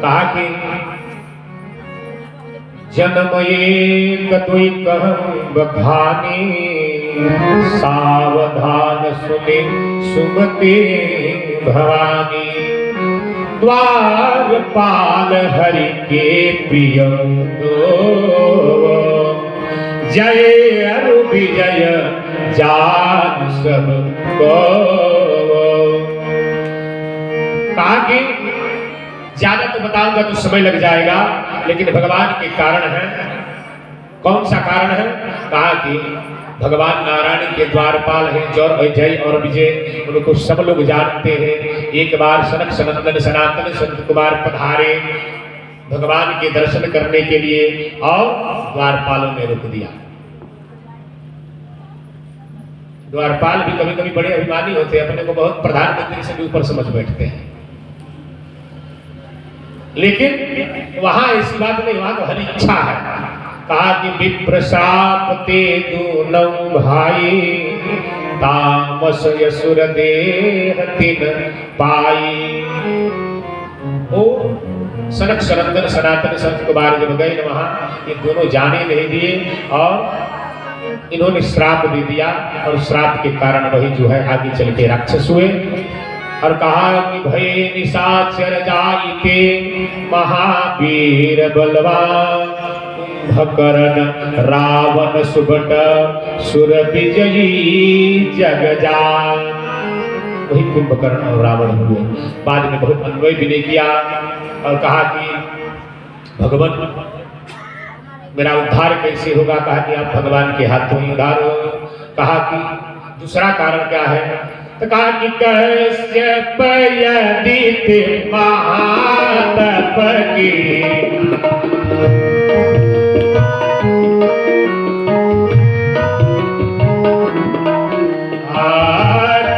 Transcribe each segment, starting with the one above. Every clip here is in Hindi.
कहा कि जन्म एक दुई कहूं बखानी, सावधान सुने सुमते भवानी। द्वारपाल हरि के प्रिय जय अरु विजय जान सब को। कहा कि ज्यादा तो बताऊंगा तो समय लग जाएगा, लेकिन भगवान के कारण है। कौन सा कारण है? कहा कि भगवान नारायण के द्वारपाल हैं जय और विजय, उनको सब लोग जानते हैं। एक बार सनक सनंदन सनातन संत कुमार पधारे भगवान के दर्शन करने के लिए, और द्वारपालों ने रोक दिया। द्वारपाल भी कभी कभी बड़े अभिमानी होते हैं, अपने को बहुत प्रधानमंत्री से भी ऊपर समझ बैठते हैं, लेकिन वहां ऐसी बात नहीं, वहां तो हरी इच्छा है। कहा कि विप्र श्राप ते दूनौ भाई, तामस यसुर देह तिन पाई। ओ सनक सनंदन सनातन संत कुमार जब गए न वहां, ये दोनों जाने नहीं दिए और इन्होंने श्राप दे दिया, और श्राप के कारण वही जो है आगे चल के राक्षस हुए। और कहा कि भय निशाचर जाइते महावीर बलवान, कुंभकर्ण रावण सुभट सुर विजयी जग जान। वही कुंभकर्ण और रावण हुए। बाद में बहुत अन्वय भी नहीं किया और कहा कि भगवान मेरा उद्धार कैसे होगा? कहा कि आप भगवान के हाथों ही उद्धार हो। कहा कि दूसरा कारण क्या है? तो कहा कि कश्यप यदित महातप की,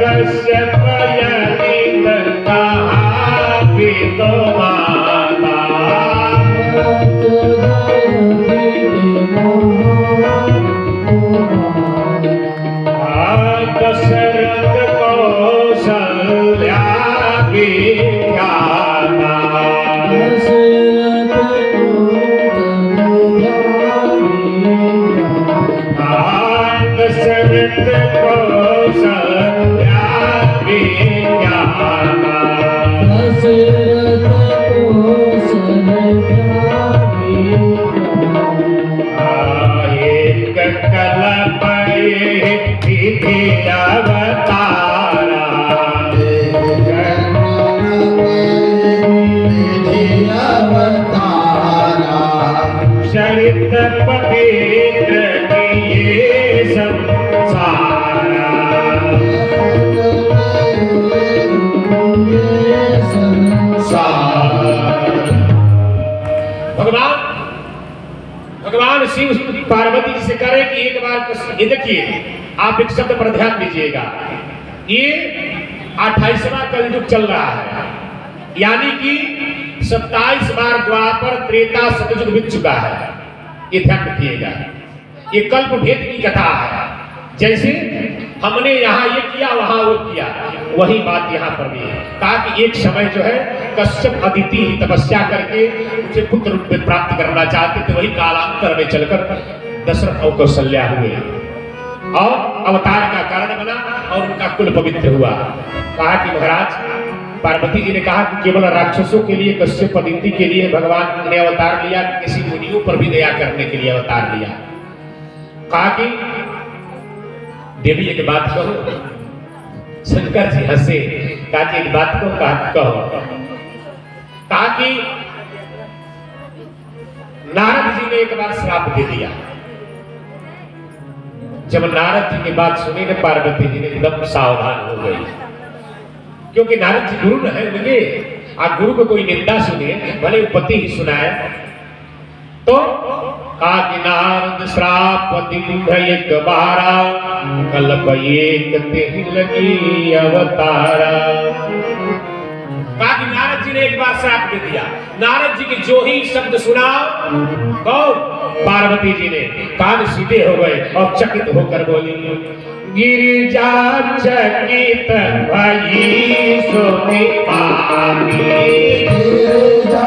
कश्यप यदित कहा भी तो माता, दशरथ कौशल्या विख्याता, दशरथ कौशल्या विख्याता, एक कल्प विधि अवतारा, चरित पवित्र किए संसारा, भगवान शिव पार्वती जी से करें कि एक बार ये देखिए, आप एक शब्द पर ध्यान दीजिएगा। ये 28वां कलयुग चल रहा है, यानी कि 27 बार द्वापर त्रेता सतयुग बीत चुका है। ये ध्यान रखिएगा, ये कल्प भेद की कथा है। जैसे हमने यहाँ ये किया वहां वो किया, वही बात यहाँ पर भी है। कहा कि एक समय जो है कश्यप अदिति ही तपस्या करके उसे पुत्र रूप में प्राप्त करना चाहते थे, वही कालांतर में चलकर दशरथ और कौशल्या हुए और अवतार का कारण बना और उनका कुल पवित्र हुआ। कहा कि महाराज पार्वती जी ने कहा कि केवल राक्षसों के लिए कश्यप अदिति के लिए भगवान ने अवतार लिया, किसी मुनियों पर भी दया करने के लिए अवतार लिया। कहा कि देवी एक बात कहो। शंकर जी हंसे, कहा कि एक बात को कहो। कहा कि नारद जी ने एक बार श्राप दे दिया। जब नारद जी की बात सुनी ने पार्वती जी ने एकदम सावधान हो गई, क्योंकि नारद जी गुरु न है उनके। आप गुरु को कोई निंदा सुने, भले पति ही सुनाए। तो कहा कि नारद श्राप दिन एक बारा, कल्प एक तेहि लगी अवतारा। कहा कि नारद जी ने एक बार श्राप दे दिया। नारद जी की जो ही शब्द सुना, कौन? पार्वती जी ने कान सीधे हो गए और चकित होकर बोली, गिरिजा चकित भई सुनि पानी, गिरिजा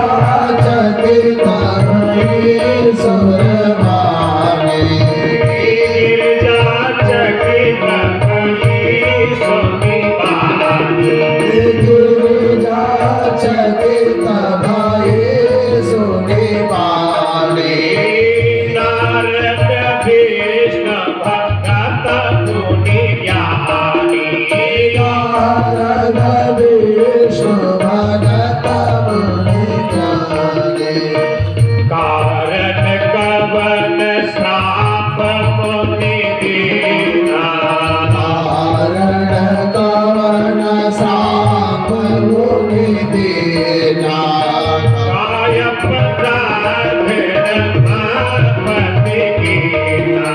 तब ये सुने वाले नारद विष्णु भक्त मुनि ज्ञानी नारद विष्णु भगत मुनि ज्ञानी कारण कवन श्राप मुनि दीना कारण कवन श्राप मुनि दीना काय पदार्थ धर्मपति कीना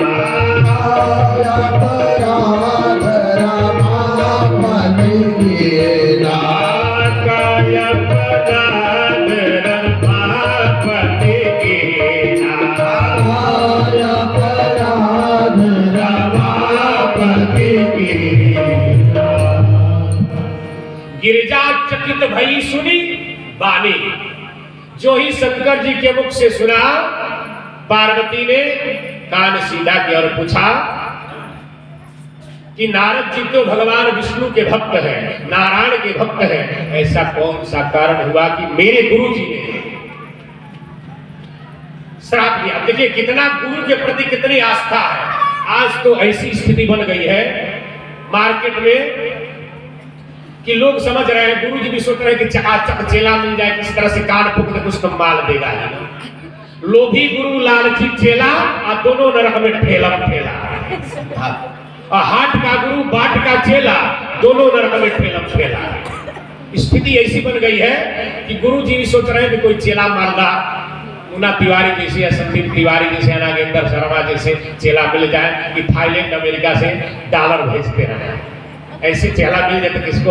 काय अपराध रमापति कीना काय पदार्थ धर्मपति कीना काय अपराध रमापति कीना गिरिजा चकित भई सुनी बानी। जो ही शंकर जी के मुख से सुना, पार्वती ने कान सीधा किया और पूछा कि नारद जी तो भगवान विष्णु के भक्त हैं, नारायण के भक्त हैं, ऐसा कौन सा कारण हुआ कि मेरे गुरु जी ने श्राप दिया। देखिए कितना गुरु के प्रति कितनी आस्था है। आज तो ऐसी स्थिति बन गई है मार्केट में कि लोग समझ रहे हैं, गुरु जी भी सोच रहे हैं कि चकाचक चेला मिल जाए, किसी तरह से कान फूक दे कुछ तो माल देगा ही। लोभी गुरु लालची चेला और दोनों नरक में ठेला ठेला, और हाट का गुरु बाट का चेला दोनों नरक में ठेला। स्थिति ऐसी बन गई है कि गुरु जी भी सोच रहे हैं कि कोई चेला मालदार मुन्ना तिवारी जैसे या संदीप तिवारी जैसे या नागेंद्र शर्मा जैसे चेला मिल जाए कि थाईलैंड अमेरिका से डॉलर भेजते रहे, ऐसे चेला मिल जाए तो किसको